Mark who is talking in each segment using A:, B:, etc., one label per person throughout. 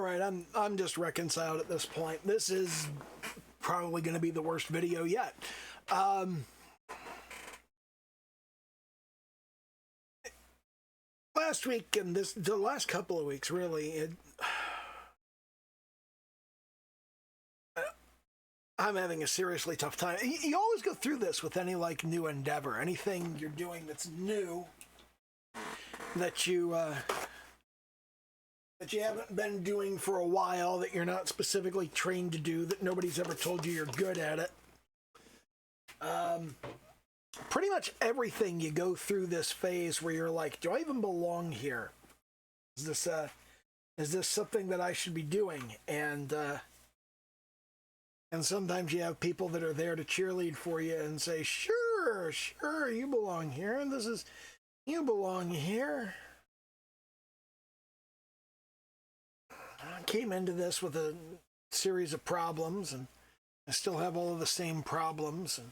A: right, I'm just reconciled at this point. This is probably going to be the worst video yet. Last week and the last couple of weeks, really, I'm having a seriously tough time. You always go through this with any like new endeavor, anything you're doing that's new that you haven't been doing for a while, that you're not specifically trained to do, that nobody's ever told you you're good at it. Pretty much everything you go through this phase where you're like, do I even belong here? Is this something that I should be doing? And sometimes you have people that are there to cheerlead for you and say, sure, you belong here, and you belong here. I came into this with a series of problems, and I still have all of the same problems, and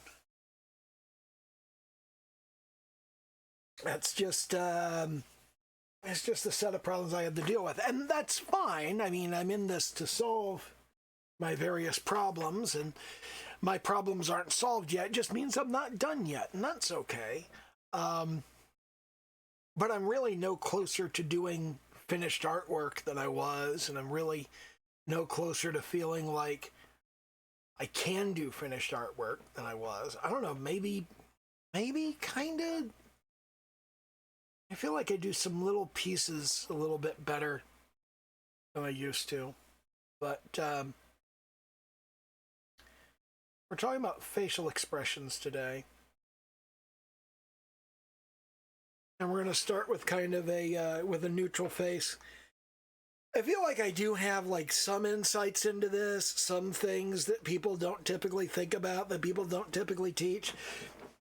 A: that's just it's just a set of problems I have to deal with, and that's fine. I mean, I'm in this to solve my various problems, and my problems aren't solved yet. It just means I'm not done yet, and that's okay. But I'm really no closer to doing finished artwork than I was, and I'm really no closer to feeling like I can do finished artwork than I was. I don't know, maybe kind of. I feel like I do some little pieces a little bit better than I used to. But we're talking about facial expressions today. And we're going to start with kind of with a neutral face. I feel like I do have like some insights into this, some things that people don't typically think about, that people don't typically teach.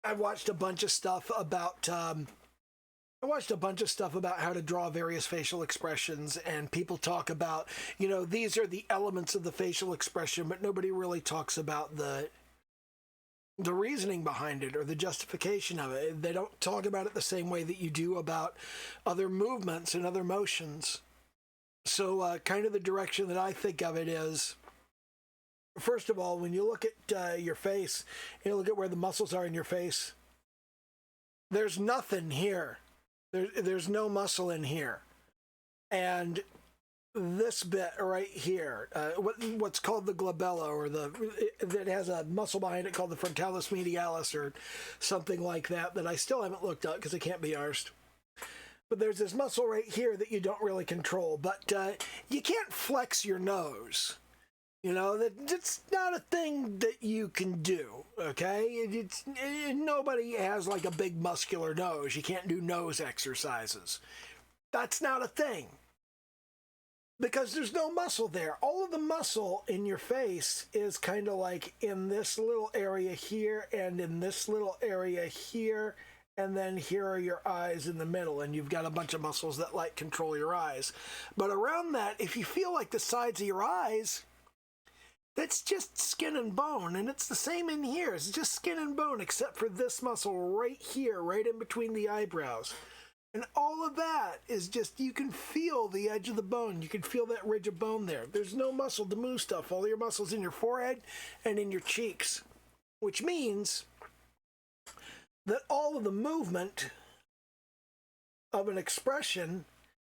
A: I've watched a bunch of stuff about how to draw various facial expressions, and people talk about, these are the elements of the facial expression, but nobody really talks about the reasoning behind it or the justification of it. They don't talk about it the same way that you do about other movements and other motions. So kind of the direction that I think of it is, first of all, when you look at your face, you look at where the muscles are in your face, there's nothing here. There's no muscle in here. And this bit right here, what's called the glabella, or that has a muscle behind it called the frontalis medialis or something like that I still haven't looked up because I can't be arsed. But there's this muscle right here that you don't really control. But you can't flex your nose. It's not a thing that you can do, okay? Nobody has like a big muscular nose. You can't do nose exercises. That's not a thing. Because there's no muscle there. All of the muscle in your face is kind of like in this little area here and in this little area here, and then here are your eyes in the middle, and you've got a bunch of muscles that like control your eyes. But around that, if you feel like the sides of your eyes, that's just skin and bone, and it's the same in here. It's just skin and bone, except for this muscle right here, right in between the eyebrows. And all of that is just, you can feel the edge of the bone. You can feel that ridge of bone there. There's no muscle to move stuff. All your muscles in your forehead and in your cheeks, which means that all of the movement of an expression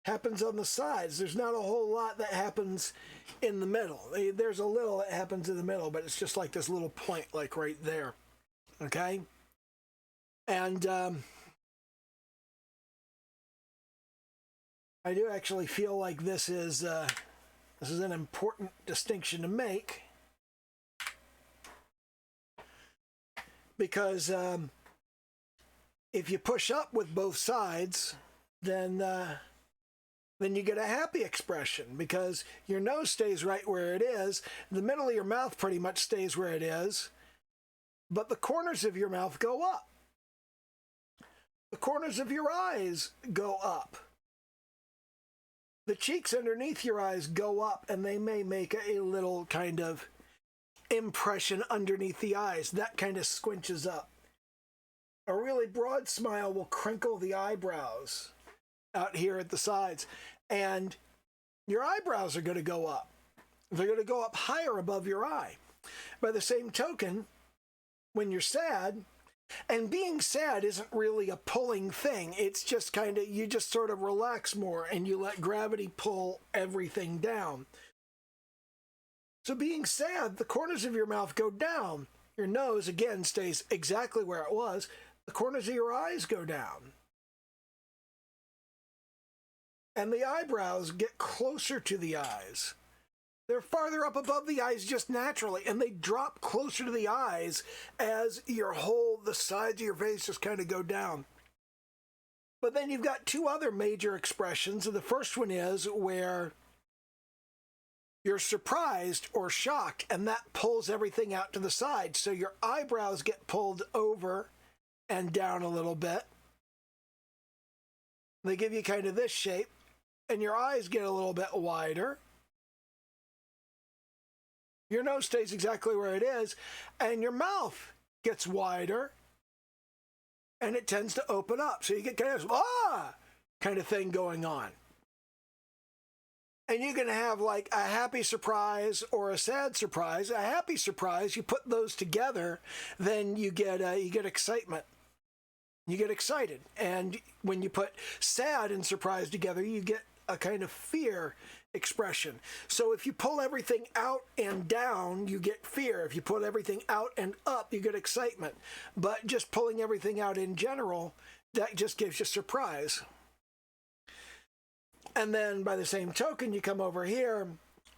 A: happens on the sides. There's not a whole lot that happens in the middle. There's a little that happens in the middle, but it's just like this little point, like right there. Okay? And I do actually feel like this is an important distinction to make, because if you push up with both sides, then you get a happy expression, because your nose stays right where it is, the middle of your mouth pretty much stays where it is, but the corners of your mouth go up. The corners of your eyes go up. The cheeks underneath your eyes go up, and they may make a little kind of impression underneath the eyes. That kind of squinches up. A really broad smile will crinkle the eyebrows out here at the sides. And your eyebrows are going to go up. They're going to go up higher above your eye. By the same token, when you're sad, and being sad isn't really a pulling thing. It's just kind of, you just sort of relax more and you let gravity pull everything down. So being sad, the corners of your mouth go down. Your nose, again, stays exactly where it was. The corners of your eyes go down. And the eyebrows get closer to the eyes. They're farther up above the eyes just naturally, and they drop closer to the eyes as the sides of your face just kind of go down. But then you've got two other major expressions, and the first one is where you're surprised or shocked, and that pulls everything out to the side. So your eyebrows get pulled over and down a little bit. They give you kind of this shape, and your eyes get a little bit wider. Your nose stays exactly where it is, and your mouth gets wider, and it tends to open up. So you get kind of thing going on. And you're going to have like a happy surprise or a sad surprise. A happy surprise, you put those together, then you get excitement. You get excited. And when you put sad and surprise together, you get a kind of fear expression. So if you pull everything out and down, you get fear. If you pull everything out and up, you get excitement. But just pulling everything out in general, that just gives you surprise. And then by the same token, you come over here,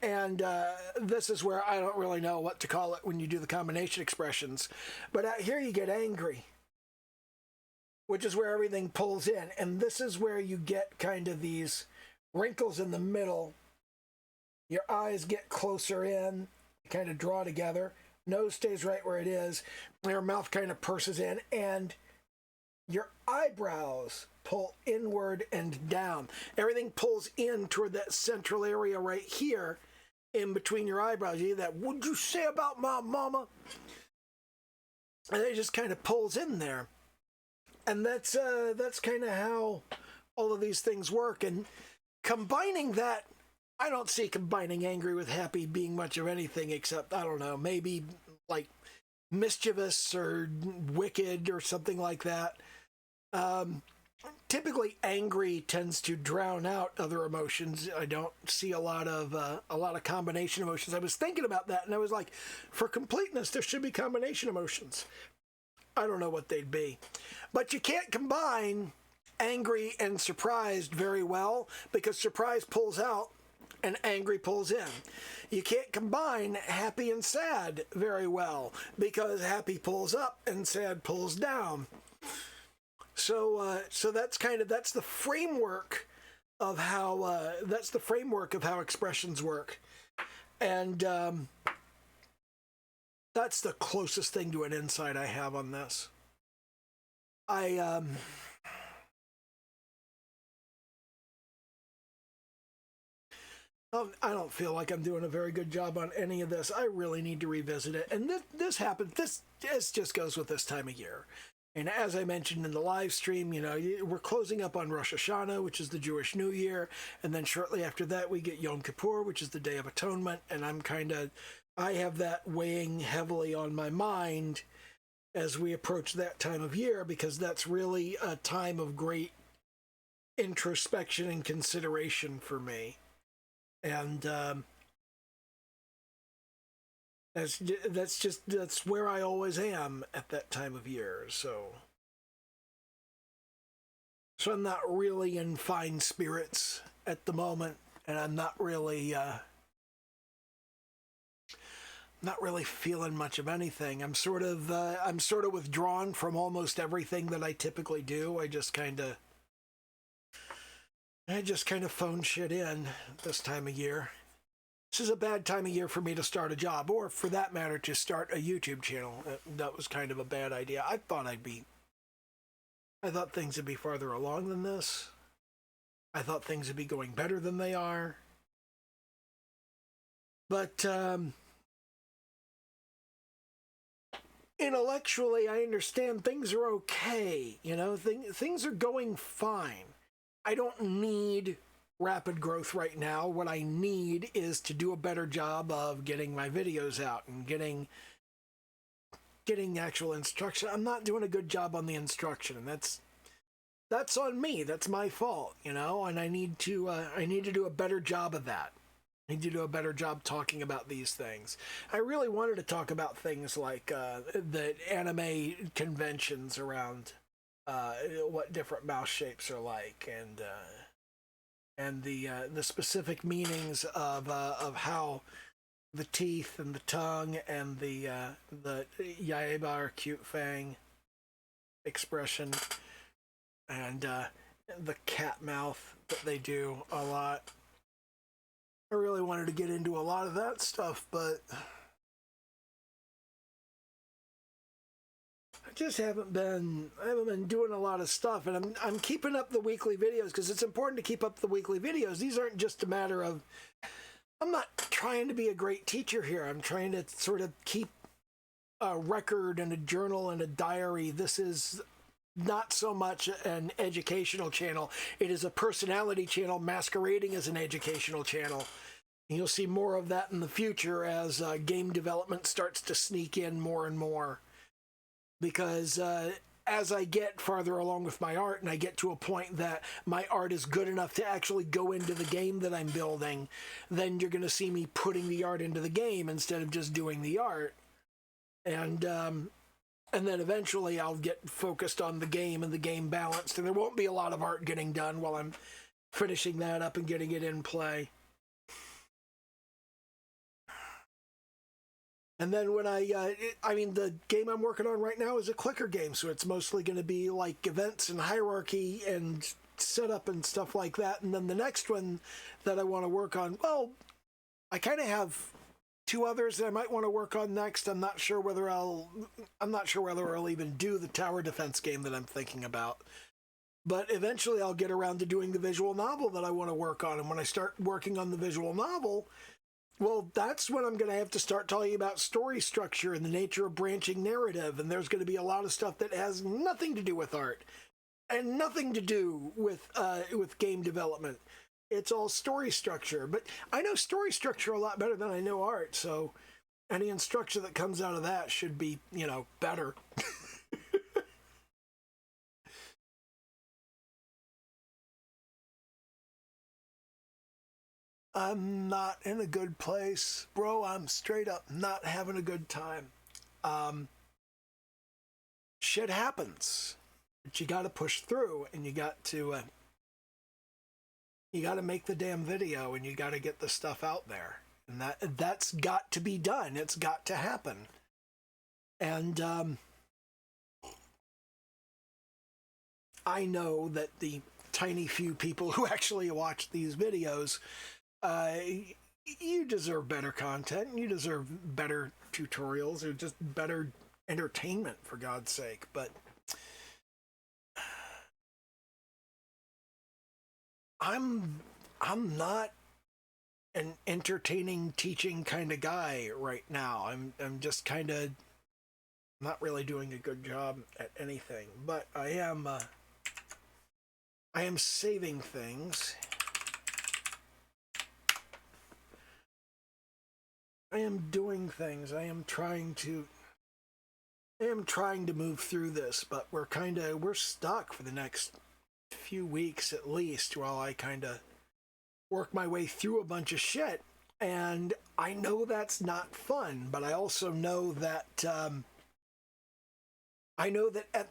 A: and this is where I don't really know what to call it when you do the combination expressions. But out here you get angry, which is where everything pulls in. And this is where you get kind of these wrinkles in the middle. Your eyes get closer in, kind of draw together. Nose stays right where it is. Your mouth kind of purses in, and your eyebrows pull inward and down. Everything pulls in toward that central area right here in between your eyebrows. You hear that, "What'd you say about my mama?" And it just kind of pulls in there. And that's kind of how all of these things work. And combining that, I don't see combining angry with happy being much of anything except, I don't know, maybe like mischievous or wicked or something like that. Typically, angry tends to drown out other emotions. I don't see a lot of combination emotions. I was thinking about that, and I was like, for completeness, there should be combination emotions. I don't know what they'd be, but you can't combine angry and surprised very well because surprise pulls out and angry pulls in. You can't combine happy and sad very well because happy pulls up and sad pulls down. So that's the framework of how expressions work, and that's the closest thing to an insight I have on this. I don't feel like I'm doing a very good job on any of this. I really need to revisit it. And this happens. This just goes with this time of year. And as I mentioned in the live stream, we're closing up on Rosh Hashanah, which is the Jewish New Year. And then shortly after that, we get Yom Kippur, which is the Day of Atonement. And I have that weighing heavily on my mind as we approach that time of year, because that's really a time of great introspection and consideration for me. And that's where I always am at that time of year. So I'm not really in fine spirits at the moment, and I'm not really feeling much of anything. I'm sort of withdrawn from almost everything that I typically do. I just kind of phone shit in this time of year. This is a bad time of year for me to start a job, or for that matter, to start a YouTube channel. That was kind of a bad idea. I thought things would be farther along than this. I thought things would be going better than they are. But intellectually, I understand things are okay. Things are going fine. I don't need rapid growth right now. What I need is to do a better job of getting my videos out and getting actual instruction. I'm not doing a good job on the instruction, and that's on me. That's my fault, you know. And I need to do a better job of that. I need to do a better job talking about these things. I really wanted to talk about things like the anime conventions around what different mouse shapes are like, and the specific meanings of how the teeth and the tongue and the Yaeba or cute fang expression and the cat mouth that they do a lot. I really wanted to get into a lot of that stuff, but I haven't been doing a lot of stuff, and I'm keeping up the weekly videos because it's important to keep up the weekly videos. These aren't just a matter of, I'm not trying to be a great teacher here. I'm trying to sort of keep a record and a journal and a diary. This is not so much an educational channel. It is a personality channel masquerading as an educational channel. And you'll see more of that in the future as game development starts to sneak in more and more. Because as I get farther along with my art and I get to a point that my art is good enough to actually go into the game that I'm building, then you're going to see me putting the art into the game instead of just doing the art. And then eventually I'll get focused on the game and the game balance, and there won't be a lot of art getting done while I'm finishing that up and getting it in play. And then when the game I'm working on right now is a clicker game, so it's mostly going to be like events and hierarchy and setup and stuff like that. And then the next one that I want to work on, well, I kind of have two others that I might want to work on next. I'm not sure whether I'll even do the tower defense game that I'm thinking about. But eventually I'll get around to doing the visual novel that I want to work on. And when I start working on the visual novel, well, that's when I'm going to have to start talking about story structure and the nature of branching narrative. And there's going to be a lot of stuff that has nothing to do with art and nothing to do with game development. It's all story structure. But I know story structure a lot better than I know art. So any instruction that comes out of that should be, better. I'm not in a good place, bro. I'm straight up not having a good time. Shit happens, but you got to push through, and you got to make the damn video, and you got to get the stuff out there, and that's got to be done. It's got to happen, and I know that the tiny few people who actually watch these videos, you deserve better content. You deserve better tutorials or just better entertainment, for God's sake. But I'm not an entertaining teaching kind of guy right now. I'm just kind of not really doing a good job at anything. But I am saving things. I am doing things. I am trying to move through this, but we're stuck for the next few weeks at least while I kind of work my way through a bunch of shit. And I know that's not fun, but I also know that at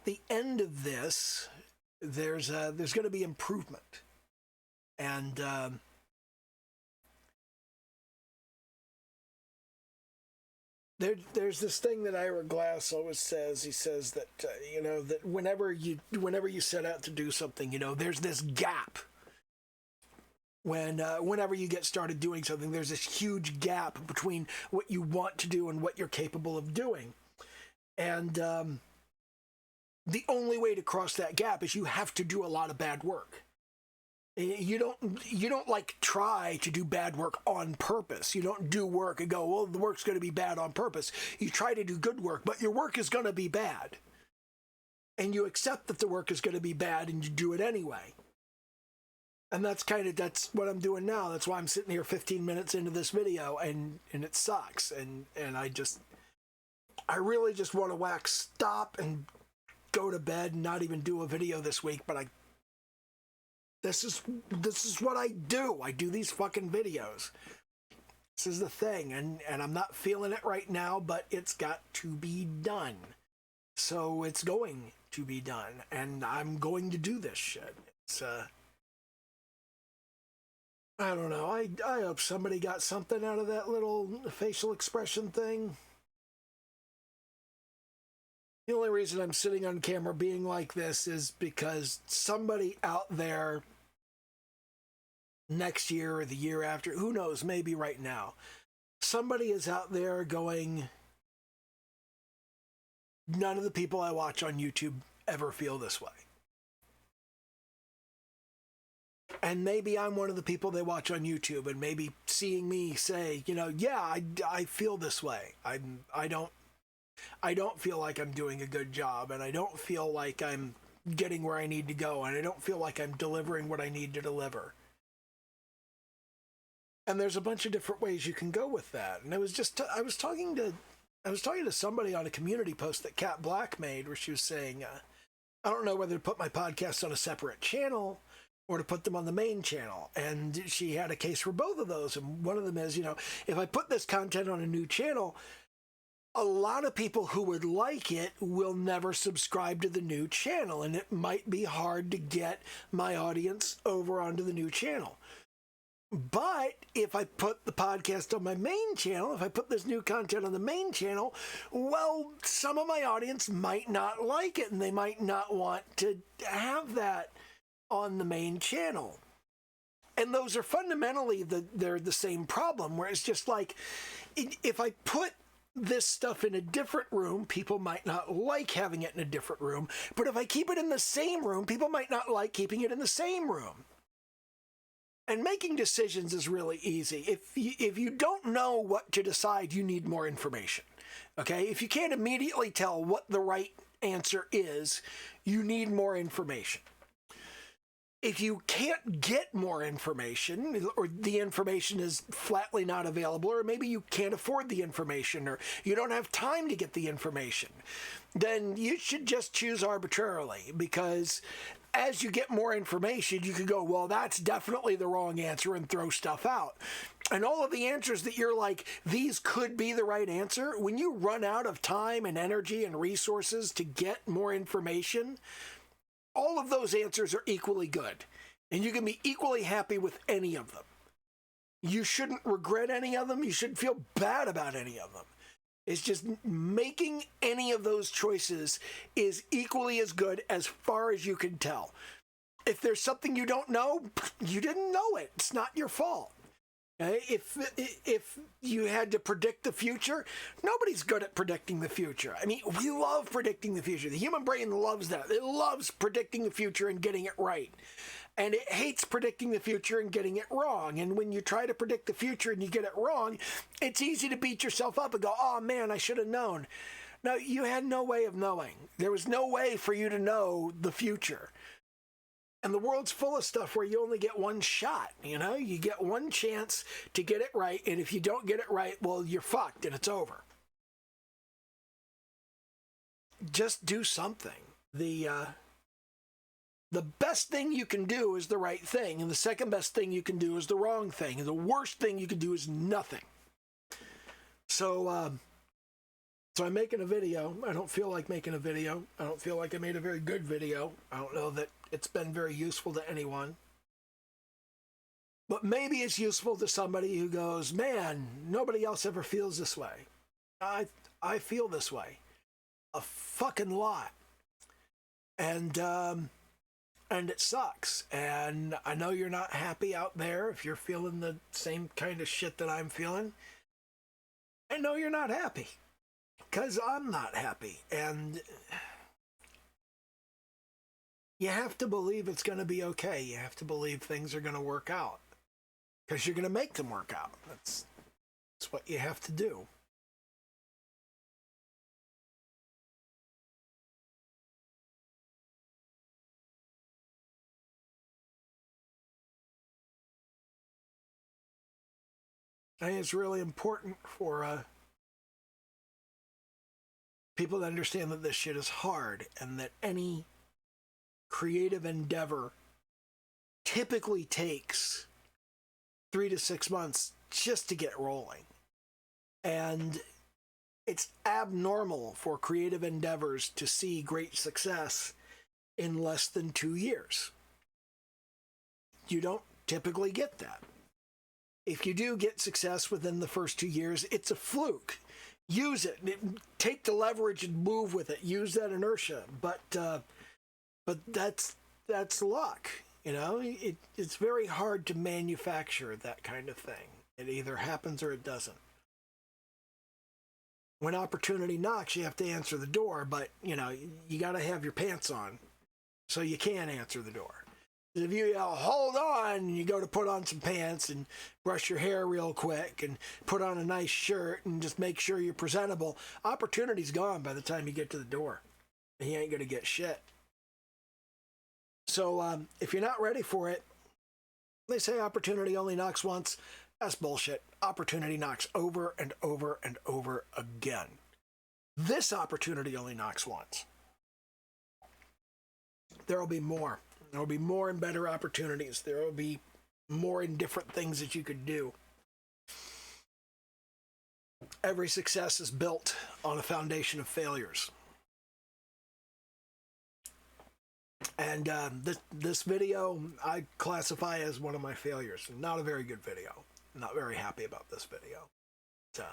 A: the end of this, there's going to be improvement. And there's this thing that Ira Glass always says. He says that that whenever you set out to do something, there's this gap. Whenever you get started doing something, there's this huge gap between what you want to do and what you're capable of doing. And the only way to cross that gap is you have to do a lot of bad work. You don't like try to do bad work on purpose. You don't do work and go, well, the work's going to be bad on purpose. You try to do good work, but your work is going to be bad. And you accept that the work is going to be bad and you do it anyway. And that's what I'm doing now. That's why I'm sitting here 15 minutes into this video, and it sucks. And I really just want to stop and go to bed and not even do a video this week, but this is what I do. I do these fucking videos. This is the thing, and I'm not feeling it right now, but it's got to be done. So it's going to be done, and I'm going to do this shit. It's I don't know. I hope somebody got something out of that little facial expression thing. The only reason I'm sitting on camera being like this is because somebody out there next year or the year after, who knows, maybe right now, somebody is out there going, none of the people I watch on YouTube ever feel this way. And maybe I'm one of the people they watch on YouTube, and maybe seeing me say, yeah, I feel this way. I don't feel like I'm doing a good job, and I don't feel like I'm getting where I need to go, and I don't feel like I'm delivering what I need to deliver. And there's a bunch of different ways you can go with that. And I was talking to somebody on a community post that Kat Black made, where she was saying, I don't know whether to put my podcasts on a separate channel or to put them on the main channel. And she had a case for both of those. And one of them is, if I put this content on a new channel, a lot of people who would like it will never subscribe to the new channel. And it might be hard to get my audience over onto the new channel. But if I put the podcast on my main channel, if I put this new content on the main channel, well, some of my audience might not like it, and they might not want to have that on the main channel. And those are fundamentally they're the same problem, where it's just like, if I put this stuff in a different room, people might not like having it in a different room. But if I keep it in the same room, people might not like keeping it in the same room. And making decisions is really easy. If you don't know what to decide, you need more information. Okay? If you can't immediately tell what the right answer is, you need more information. If you can't get more information, or the information is flatly not available, or maybe you can't afford the information, or you don't have time to get the information, then you should just choose arbitrarily, because as you get more information, you could go, well, that's definitely the wrong answer, and throw stuff out. And all of the answers that you're like, these could be the right answer, when you run out of time and energy and resources to get more information, all of those answers are equally good. And you can be equally happy with any of them. You shouldn't regret any of them. You shouldn't feel bad about any of them. It's just making any of those choices is equally as good as far as you can tell. If there's something you don't know, you didn't know it. It's not your fault. Okay? If you had to predict the future, nobody's good at predicting the future. I mean, we love predicting the future. The human brain loves that. It loves predicting the future and getting it right. And it hates predicting the future and getting it wrong. And when you try to predict the future and you get it wrong, it's easy to beat yourself up and go, oh man, I should have known. No, you had no way of knowing. There was no way for you to know the future. And the world's full of stuff where you only get one shot, You get one chance to get it right, and if you don't get it right, well, you're fucked and it's over. Just do something. The best thing you can do is the right thing, and the second best thing you can do is the wrong thing, and the worst thing you can do is nothing. So I'm making a video. I don't feel like making a video. I don't feel like I made a very good video. I don't know that it's been very useful to anyone. But maybe it's useful to somebody who goes, man, nobody else ever feels this way. I feel this way a fucking lot. And it sucks. And I know you're not happy out there if you're feeling the same kind of shit that I'm feeling. I know you're not happy. Because I'm not happy. And you have to believe it's going to be okay. You have to believe things are going to work out. Because you're going to make them work out. That's what you have to do. I think it's really important for people to understand that this shit is hard and that any creative endeavor typically takes 3 to 6 months just to get rolling. And it's abnormal for creative endeavors to see great success in less than 2 years. You don't typically get that. If you do get success within the first 2 years, it's a fluke. Use it. Take the leverage and move with it. Use that inertia. But that's luck. You know, it's very hard to manufacture that kind of thing. It either happens or it doesn't. When opportunity knocks, you have to answer the door, but, you know, you got to have your pants on so you can answer the door. If you yell, hold on, and you go to put on some pants and brush your hair real quick and put on a nice shirt and just make sure you're presentable, opportunity's gone by the time you get to the door. And you ain't going to get shit. So if you're not ready for it, they say opportunity only knocks once. That's bullshit. Opportunity knocks over and over and over again. This opportunity only knocks once. There will be more. There will be more and better opportunities. There will be more and different things that you could do. Every success is built on a foundation of failures. And this video I classify as one of my failures. Not a very good video. Not very happy about this video. But,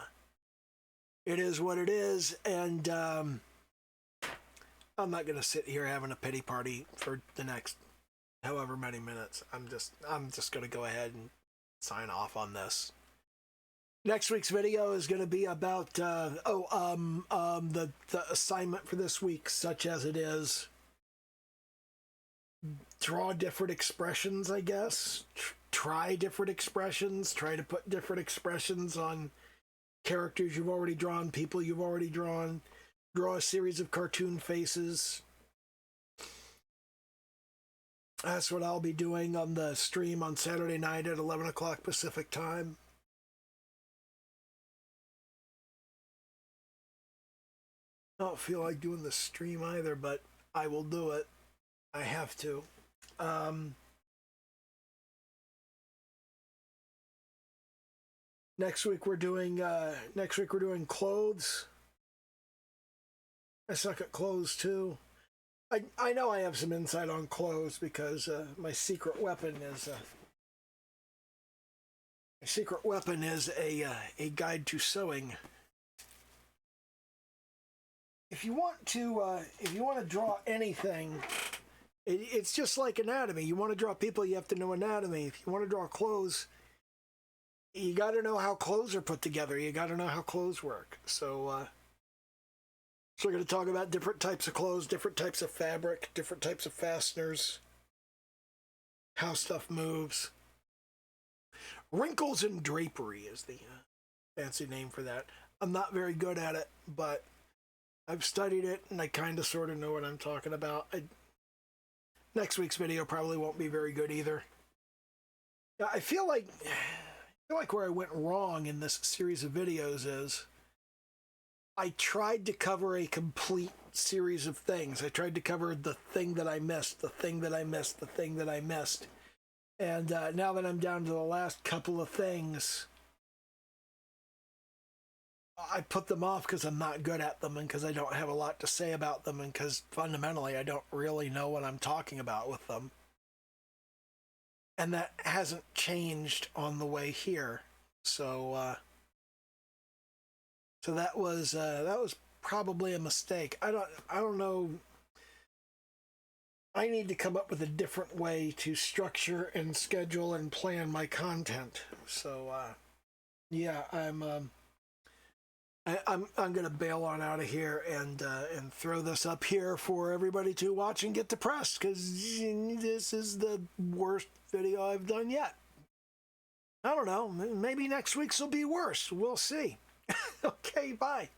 A: it is what it is, and I'm not going to sit here having a pity party for the next however many minutes. I'm just going to go ahead and sign off on this. Next week's video is going to be about the assignment for this week, such as it is. Draw different expressions, I guess. Try different expressions. Try to put different expressions on characters you've already drawn, people you've already drawn. Draw a series of cartoon faces. That's what I'll be doing on the stream on Saturday night at 11 o'clock Pacific time. I don't feel like doing the stream either, but I will do it. I have to. Next week we're doing clothes. I suck at clothes too. I know I have some insight on clothes because my secret weapon is a guide to sewing. If you want to draw anything, it's just like anatomy. You want to draw people, you have to know anatomy. If you want to draw clothes, you got to know how clothes are put together. You got to know how clothes work. So we're going to talk about different types of clothes, different types of fabric, different types of fasteners, how stuff moves. Wrinkles and drapery is the fancy name for that. I'm not very good at it, but I've studied it and I kind of sort of know what I'm talking about. Next week's video probably won't be very good either. I feel like where I went wrong in this series of videos is I tried to cover a complete series of things. I tried to cover the thing that I missed, the thing that I missed, the thing that I missed. And now that I'm down to the last couple of things, I put them off because I'm not good at them and because I don't have a lot to say about them and because fundamentally I don't really know what I'm talking about with them. And that hasn't changed on the way here. So that was probably a mistake. I don't know. I need to come up with a different way to structure and schedule and plan my content. So yeah, I'm gonna bail on out of here and throw this up here for everybody to watch and get depressed because this is the worst video I've done yet. I don't know. Maybe next week's will be worse. We'll see. Okay, bye.